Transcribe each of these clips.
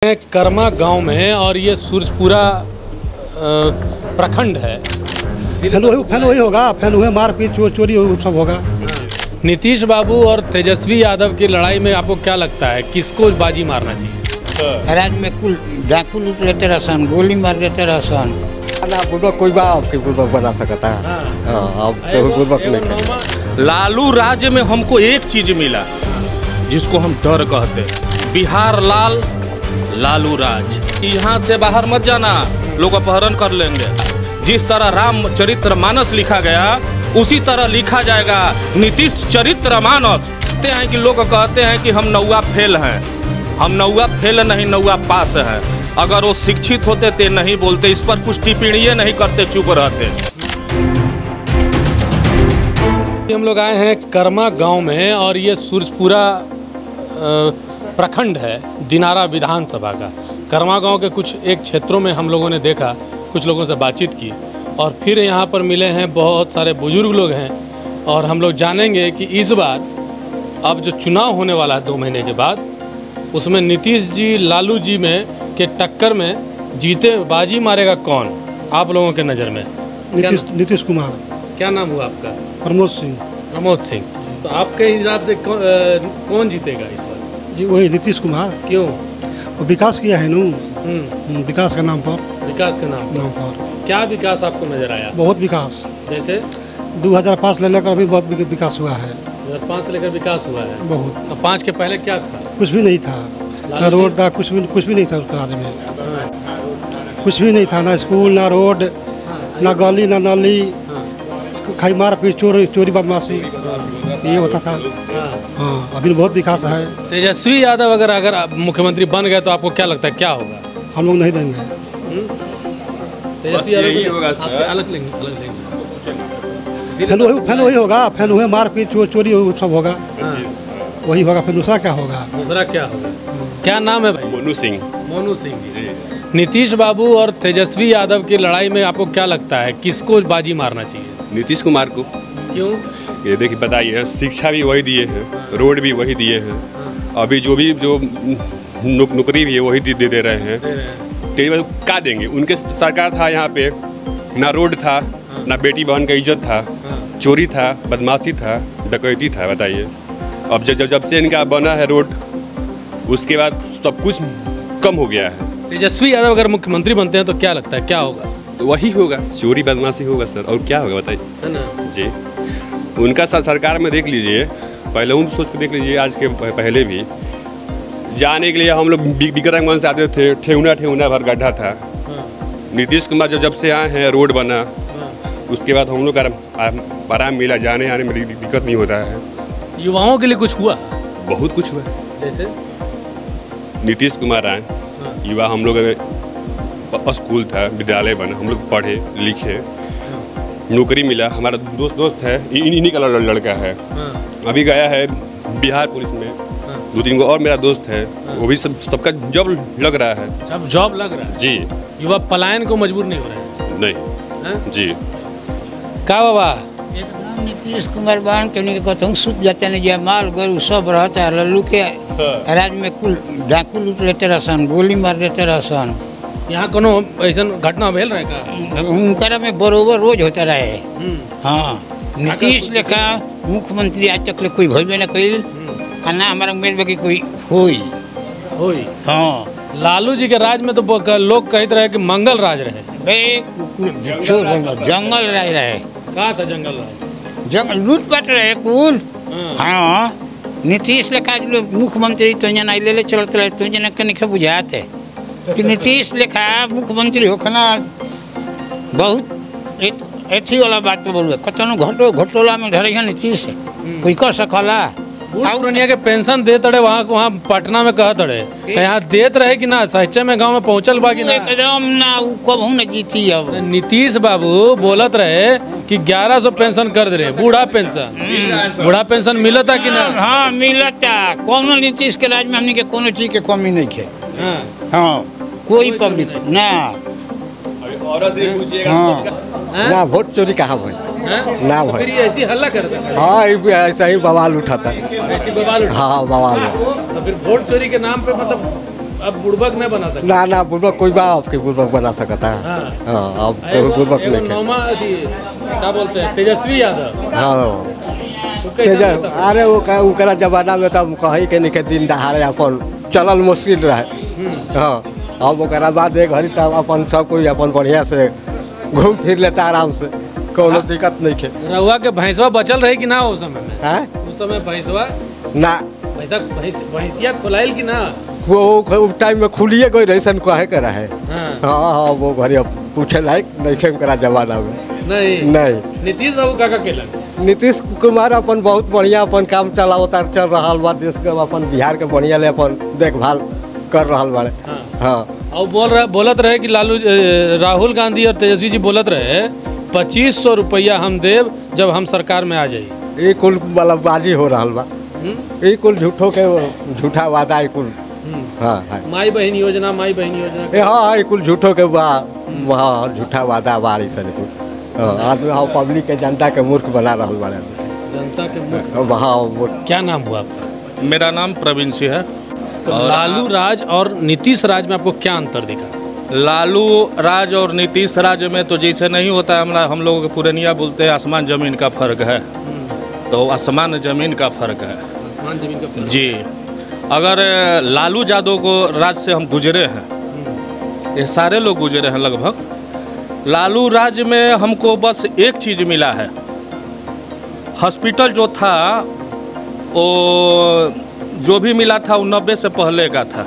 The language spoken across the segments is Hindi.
कर्मा गांव में और ये सूरजपुरा प्रखंड है। फैन वही होगा, फैन हुए मारपीट चोरी सब होगा। नीतीश बाबू और तेजस्वी यादव की लड़ाई में आपको क्या लगता है, किसको बाजी मारना चाहिए? राज्य में कुल डाकू लूट लेते रहसन, गोली मार देते रहसन। कोई बात बना सकता है। लालू राज्य में हमको एक चीज मिला जिसको हम डर कहते हैं, बिहार लाल लालू राज। यहाँ से बाहर मत जाना, लोग अपहरण कर लेंगे। जिस तरह रामचरित्र मानस लिखा गया उसी तरह लिखा जाएगा नीतीश चरित्र मानस। कहते हैं कि लोग कहते हैं कि हम नौवा फेल हैं, हम नौवा फेल नहीं नौवा पास हैं। अगर वो शिक्षित होते तो नहीं बोलते, इस पर कुछ टिप्पणियाँ नहीं करते, चुप रहते। हम लोग आए हैं कर्मा गांव में और ये सूरजपुरा प्रखंड है दिनारा विधानसभा का। कर्मा गांव के कुछ एक क्षेत्रों में हम लोगों ने देखा, कुछ लोगों से बातचीत की और फिर यहाँ पर मिले हैं बहुत सारे बुजुर्ग लोग हैं। और हम लोग जानेंगे कि इस बार अब जो चुनाव होने वाला है 2 महीने के बाद, उसमें नीतीश जी लालू जी में के टक्कर में जीते बाजी मारेगा कौन आप लोगों के नज़र में? नीतीश कुमार। क्या नाम हुआ आपका? प्रमोद सिंह। प्रमोद सिंह। तो आपके हिसाब से कौन जीतेगा इस बार? जी वही नीतीश कुमार। क्यों? वो विकास किया है नू, विकास के नाम पर। विकास के नाम पर क्या विकास आपको नजर आया? बहुत विकास। जैसे 2005 से लेकर अभी बहुत विकास हुआ है। 2005 से लेकर विकास हुआ है बहुत। तो 5 के पहले क्या था? कुछ भी नहीं था, ना रोड था, कुछ भी नहीं था उस राज्य में। कुछ भी नहीं था, ना स्कूल, ना रोड, ना गली, ना नाली, खाई मारपीट चोरी बदमाशी ये होता था। हाँ, अभी बहुत विकास है। तेजस्वी यादव अगर मुख्यमंत्री बन गए तो आपको क्या लगता है क्या होगा? हम लोग नहीं देंगे। तेजस्वी यादव होगा, अलग लेंगे। फैन वही होगा, फैन हुए मारपीट चोरी सब होगा। वही होगा। फिर दूसरा क्या होगा? क्या नाम है भाई? मोनू सिंह। मोनू सिंह जी। नीतीश बाबू और तेजस्वी यादव की लड़ाई में आपको क्या लगता है, किसको बाजी मारना चाहिए? नीतीश कुमार को। क्यों? ये देखिए बताइए, शिक्षा भी वही दिए हैं, रोड भी वही दिए हैं, अभी जो नौकरी भी है वही दे रहे हैं। तो क्या देंगे? उनके सरकार था यहाँ पे, ना रोड था, ना बेटी बहन का इज्जत था, चोरी था, बदमाशी था, डकैती था। बताइए अब जब से इनका बना है रोड, उसके बाद सब कुछ कम हो गया है। तेजस्वी यादव अगर मुख्यमंत्री बनते हैं तो क्या लगता है क्या होगा? तो वही होगा, चोरी बदमाशी होगा सर, और क्या होगा बताइए? है ना जी। उनका सरकार में देख लीजिए, पहले उन सोच के देख लीजिए, आज के पहले भी जाने के लिए हम लोग बिक्रमगंज से आते थे, ठेहुना भर गड्ढा था। नीतीश कुमार जब से आए हैं रोड बना, उसके बाद हम लोग आराम मिला, जाने आने में दिक्कत नहीं होता है। युवाओं के लिए कुछ हुआ? बहुत कुछ हुआ। जैसे नीतीश कुमार आए, युवा हम लोग स्कूल था, विद्यालय बना, हम लोग पढ़े लिखे, नौकरी मिला। हमारा दोस्त है, इन्हीं का लड़का है, अभी गया है बिहार पुलिस में। 2-3 गो और मेरा दोस्त है, वो भी सबका जॉब लग रहा है। सब जॉब लग रहा है जी। युवा पलायन को मजबूर नहीं हो रहे हैं? नहीं जी। का बाबा एकदम नीतीश कुमार बन के कहूँ सुत जाते नहीं, जय माल गरू सब रहता है। लल्लू के राज्य में कुल डाकू लूट लेते रहसन, गोली मार देते रहसन। यहाँ कोनो ऐसा घटना भेल रहे का? उनका में बरोबर रोज होता रहे। हाँ, नीतीश लेखा मुख्यमंत्री आज तक ले कोई भइबे न कइल, ना हमारा उम्मीद बा कि कोई होई। हाँ, लालू जी के राज में तो लोग कहते रहे कि मंगल राज रहे। जंगल राज रहे। कहा था जंगल राज? जंगल लूटपाट रहे कुल। हाँ, नीतीश लेखा मुख्यमंत्री तो जना ले चलते रहे, तो जना कनिक बुझाते कि नीतीश लेखा मुख्यमंत्री होखना बहुत एथी वाला बात तो बोलूँ। कतनो घटोला में धरे है नीतीश, कोई कर सकला? पूर्णिया के पेंशन देत रहे वहाँ पटना में कहत रहे, यहाँ देत रहे कि ना? सच्चे में गांव में पहुँचल बा कि ना? एकदम ना, वो कबहू न जीती। अब नीतीश बाबू बोलत रहे कि 1100 पेंशन कर दे रहे, बूढ़ा पेंशन मिलता कि ना? हाँ मिलता। कोनो नीतीश के राज में हमने के कोनो चीज के कमी नहीं है। हाँ, कोई पब्लिक ना। ना वोट चोरी कहाँ भाई? ना भाई, फिर ऐसी हल्ला करता है। हाँ ऐसा ही बवाल उठाता है। ऐसी बवाल उठाता है। हाँ बवाल। तो फिर वोट चोरी के नाम पे मतलब अब बुड़बक नहीं बना सकते। ना बुर्बक कोई बा आपके बुर्बक बना सकता है। हाँ अब बुर्बक एगो नहीं। नौमा अथी क्या बोलते हैं, तेजस्वी यादव। हाँ तो कैसा नेता? अरे वो उनका जमाना में तब कहीं के नहीं के दिन दहाड़े अपन चलल मुश्किल रहे। हाँ अब ओकरा बाद एक घड़ी तब अपन सब कोई अपन बढ़िया से घूम फिर लेता आराम से, कोनो दिक्कत नहीं के। रहुआ के भैंसवा बचल रहे कि ना उस समय में? हैं उस समय भैंसवा ना भैंसिया खोलाइल कि ना? वो टाइम में खुलिए गई रही सन कहे के रहे। हाँ। हाँ वो घड़ी अब पूछे लायक नहीं खे उनका जमाना में। नहीं नीतीश बाबू का केलन? नीतीश कुमार अपन बहुत बढ़िया अपन काम चलावता चल रहा बा, देश के अपन बिहार के बढ़िया ले अपन देखभाल कर रहा बाड़े। हाँ और बोलत रहे कि राहुल गांधी और तेजस्वी जी बोलत रहे 2500 रुपया हम देव जब हम सरकार में आ जाइए। ये कुल मतलब बाजी हो रहा बा, ये कुल झूठों के झूठा वादा है कुल। हाँ माई बहन योजना हाँ ये कुल झूठों के बा, वहाँ झूठा वादा बारी सर कुल आदमी हाँ पब्लिक के जनता के मूर्ख बना रहा बाड़े। जनता के मूर्ख। वहाँ क्या नाम हुआ आपका? मेरा नाम प्रवीण सिंह है। तो लालू राज और नीतीश राज में आपको क्या अंतर दिखा? लालू राज और नीतीश राज में तो जैसे नहीं होता है, हम लोगों के पुरनिया बोलते हैं आसमान ज़मीन का फ़र्क है। तो आसमान ज़मीन का फ़र्क है। आसमान ज़मीन का फ़र्क जी। अगर लालू यादव को राज से हम गुजरे हैं, ये सारे लोग गुजरे हैं लगभग। लालू राज में हमको बस एक चीज़ मिला है, हॉस्पिटल जो था वो जो भी मिला था वो 90 से पहले का था।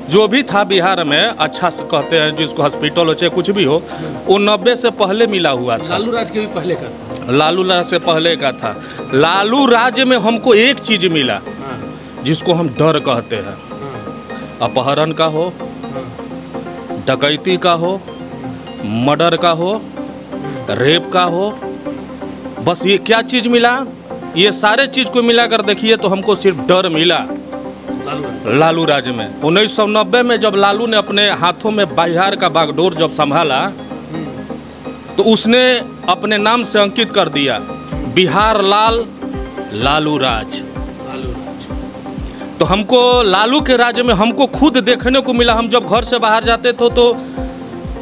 जो भी था बिहार में अच्छा से कहते हैं जिसको हॉस्पिटल हो चाहे कुछ भी हो, वो 90 से पहले मिला हुआ था। लालू राज के भी पहले का था। लालू राज से पहले का था। लालू राज में हमको एक चीज़ मिला जिसको हम डर कहते हैं। अपहरण का हो, डकैती का हो, मर्डर का हो, रेप का हो, बस ये क्या चीज़ मिला? ये सारे चीज़ को मिलाकर देखिए तो हमको सिर्फ डर मिला लालू राज में। 1990 में जब लालू ने अपने हाथों में बिहार का बागडोर जब संभाला तो उसने अपने नाम से अंकित कर दिया बिहार लाल लालू राज। तो हमको लालू के राज में हमको खुद देखने को मिला। हम जब घर से बाहर जाते थे तो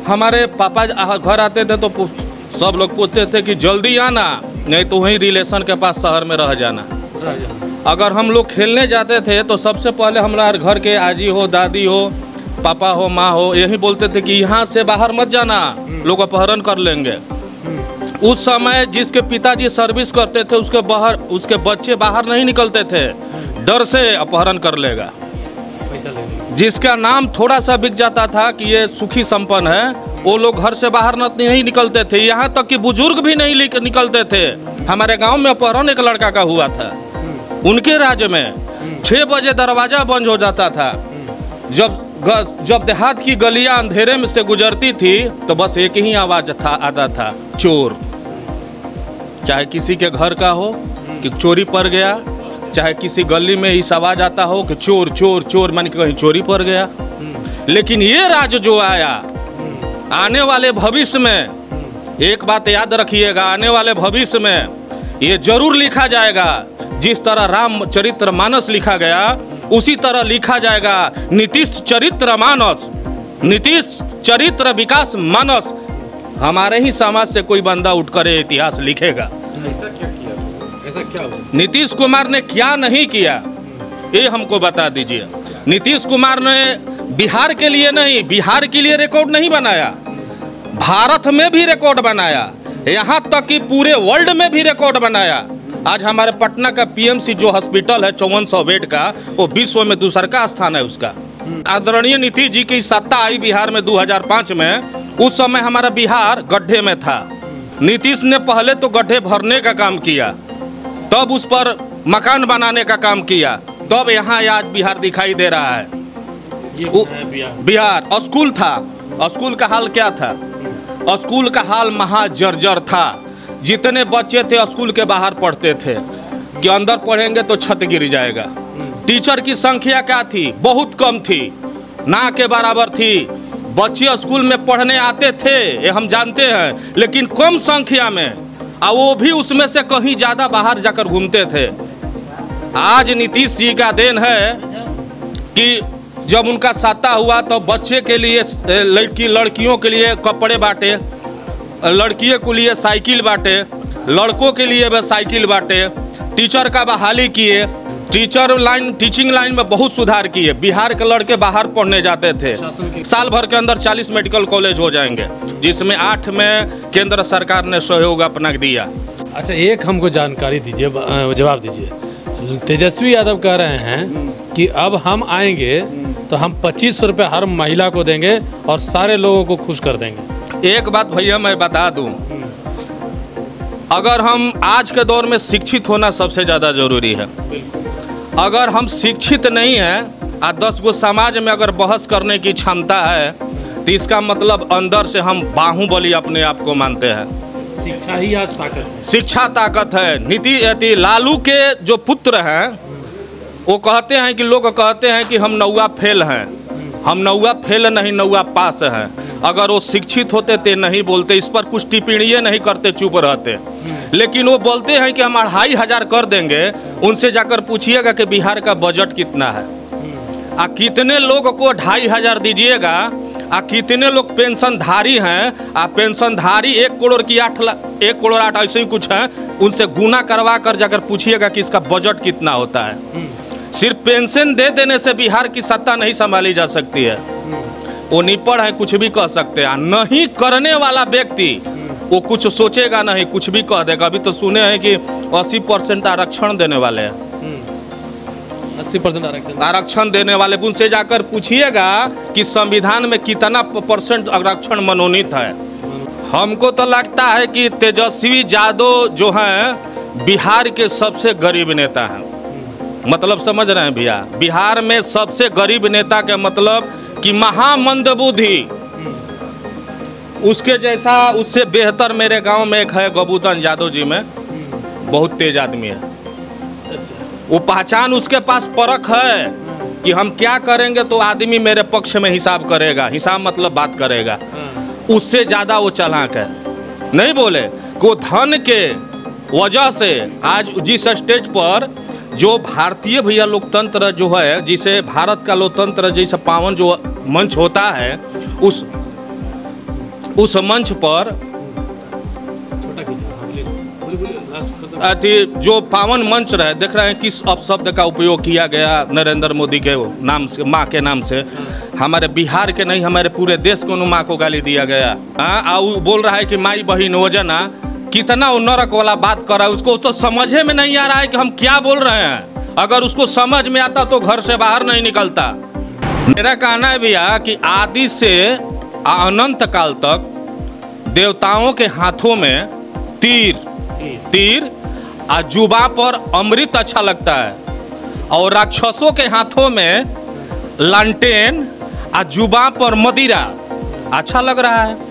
हमारे पापा घर आते थे तो सब लोग पूछते थे कि जल्दी आना, नहीं तो वहीं रिलेशन के पास शहर में रह जाना। अगर हम लोग खेलने जाते थे तो सबसे पहले हमारे घर के आजी हो, दादी हो, पापा हो, माँ हो, यही बोलते थे कि यहाँ से बाहर मत जाना, लोग अपहरण कर लेंगे। उस समय जिसके पिताजी सर्विस करते थे उसके बच्चे बाहर नहीं निकलते थे, डर से अपहरण कर लेगा। जिसका नाम थोड़ा सा बिक जाता था कि ये सुखी संपन्न है, वो लोग घर से बाहर नहीं निकलते थे। यहाँ तक कि बुजुर्ग भी नहीं निकलते थे। हमारे गांव में अपहरण एक लड़का का हुआ था, उनके राज्य में 6 बजे दरवाजा बंद हो जाता था। जब देहात की गलियां अंधेरे में से गुजरती थी तो बस एक ही आवाज आता था, चोर। चाहे किसी के घर का हो कि चोरी पड़ गया, चाहे किसी गली में इस आवाज आता हो कि चोर चोर चोर, मान के कहीं चोरी पड़ गया। लेकिन ये राज जो आया, आने वाले भविष्य में एक बात याद रखिएगा, आने वाले भविष्य में ये जरूर लिखा जाएगा। जिस तरह रामचरित्र मानस लिखा गया उसी तरह लिखा जाएगा नीतीश चरित्र मानस, नीतीश चरित्र विकास मानस। हमारे ही समाज से कोई बंदा उठकर इतिहास लिखेगा। ऐसा क्या किया? ऐसा क्या हुआ? नीतीश कुमार ने क्या नहीं किया ये हमको बता दीजिए। नीतीश कुमार ने बिहार के लिए नहीं, बिहार के लिए रिकॉर्ड नहीं बनाया, भारत में भी रिकॉर्ड बनाया, यहाँ तक कि पूरे वर्ल्ड में भी रिकॉर्ड बनाया। आज हमारे पटना का पीएमसी जो हॉस्पिटल है 5400 बेड का, वो विश्व में दूसरा स्थान है उसका। आदरणीय नीतीश जी की सत्ता आई बिहार में 2005 में। उस समय हमारा बिहार गड्ढे में था। नीतीश ने पहले तो गड्ढे भरने का काम किया, तब उस पर मकान बनाने का काम किया, तब यहाँ आज बिहार दिखाई दे रहा है। बिहार स्कूल था, स्कूल का हाल क्या था? स्कूल का हाल महा जर्जर था। जितने बच्चे थे स्कूल के बाहर पढ़ते थे कि अंदर पढ़ेंगे तो छत गिर जाएगा। टीचर की संख्या क्या थी? बहुत कम थी, ना के बराबर थी। बच्चे स्कूल में पढ़ने आते थे ये हम जानते हैं, लेकिन कम संख्या में, और वो भी उसमें से कहीं ज़्यादा बाहर जाकर घूमते थे। आज नीतीश जी का देन है कि जब उनका साता हुआ तो बच्चे के लिए लड़कियों के लिए कपड़े बांटे, लड़कियों के लिए साइकिल बांटे, लड़कों के लिए वह साइकिल बांटे, टीचर का बहाली किए, टीचिंग लाइन में बहुत सुधार किए। बिहार के लड़के बाहर पढ़ने जाते थे, साल भर के अंदर 40 मेडिकल कॉलेज हो जाएंगे, जिसमें 8 में केंद्र सरकार ने सहयोग अपना दिया। अच्छा, एक हमको जानकारी दीजिए, जवाब दीजिए। तेजस्वी यादव कह रहे हैं कि अब हम आएंगे तो हम 2500 रुपये हर महिला को देंगे और सारे लोगों को खुश कर देंगे। एक बात भैया मैं बता दूं, अगर हम आज के दौर में शिक्षित होना सबसे ज़्यादा ज़रूरी है। अगर हम शिक्षित नहीं हैं और 10 गो समाज में अगर बहस करने की क्षमता है तो इसका मतलब अंदर से हम बाहुबली अपने आप को मानते हैं। शिक्षा ही आज ताकत है। शिक्षा ताकत है। लालू के जो पुत्र हैं वो कहते हैं कि लोग कहते हैं कि हम नौवा फेल हैं। हम नौवा फेल नहीं, नौवा पास हैं। अगर वो शिक्षित होते तो नहीं बोलते, इस पर कुछ टिप्पणियाँ नहीं करते, चुप रहते। लेकिन वो बोलते हैं कि हम 2500 कर देंगे। उनसे जाकर पूछिएगा कि बिहार का बजट कितना है, कितने लोग को 2500 दीजिएगा, कितने लोग पेंशनधारी हैं। पेंशनधारी 1 करोड़ की 8 लाख, 1 करोड़ 8 ऐसे ही कुछ है। उनसे गुना करवा कर जाकर पूछिएगा कि इसका बजट कितना होता है। सिर्फ पेंशन दे देने से बिहार की सत्ता नहीं संभाली जा सकती है। वो निपड़ है, कुछ भी कह सकते हैं। नहीं करने वाला व्यक्ति वो कुछ सोचेगा नहीं, कुछ भी कह देगा। अभी तो सुने हैं कि 80% आरक्षण देने वाले हैं। 80% आरक्षण देने वाले, उनसे जाकर पूछिएगा कि संविधान में कितना % आरक्षण मनोनीत है। हमको तो लगता है कि तेजस्वी यादव जो हैं बिहार के सबसे गरीब नेता हैं। मतलब समझ रहे हैं भैया, बिहार में सबसे गरीब नेता के मतलब कि महामंदबुद्धि, उसके जैसा, उससे बेहतर मेरे गांव में एक है गबूतन यादव जी में, बहुत तेज आदमी है। वो पहचान उसके पास परख है कि हम क्या करेंगे तो आदमी मेरे पक्ष में हिसाब करेगा। हिसाब मतलब बात करेगा। उससे ज़्यादा वो चालाक है। नहीं बोले को धन के वजह से आज जिस स्टेज पर जो भारतीय भैया लोकतंत्र जो है, जिसे भारत का लोकतंत्र जैसा पावन जो मंच होता है, उस मंच पर जो पावन मंच रहे, देख रहे हैं किस अपशब्द का उपयोग किया गया नरेंद्र मोदी के नाम से, माँ के नाम से। हमारे बिहार के नहीं, हमारे पूरे देश को माँ को गाली दिया गया। हाँ, बोल रहा है कि माई बहन वजना, कितना वो नरक वाला बात कर रहा है। उसको तो समझे में नहीं आ रहा है कि हम क्या बोल रहे हैं। अगर उसको समझ में आता तो घर से बाहर नहीं निकलता। मेरा कहना है भैया कि आदि से अनंत काल तक देवताओं के हाथों में तीर और जुबा पर अमृत अच्छा लगता है, और राक्षसों के हाथों में लालटेन और जुबा पर मदिरा अच्छा लग रहा है।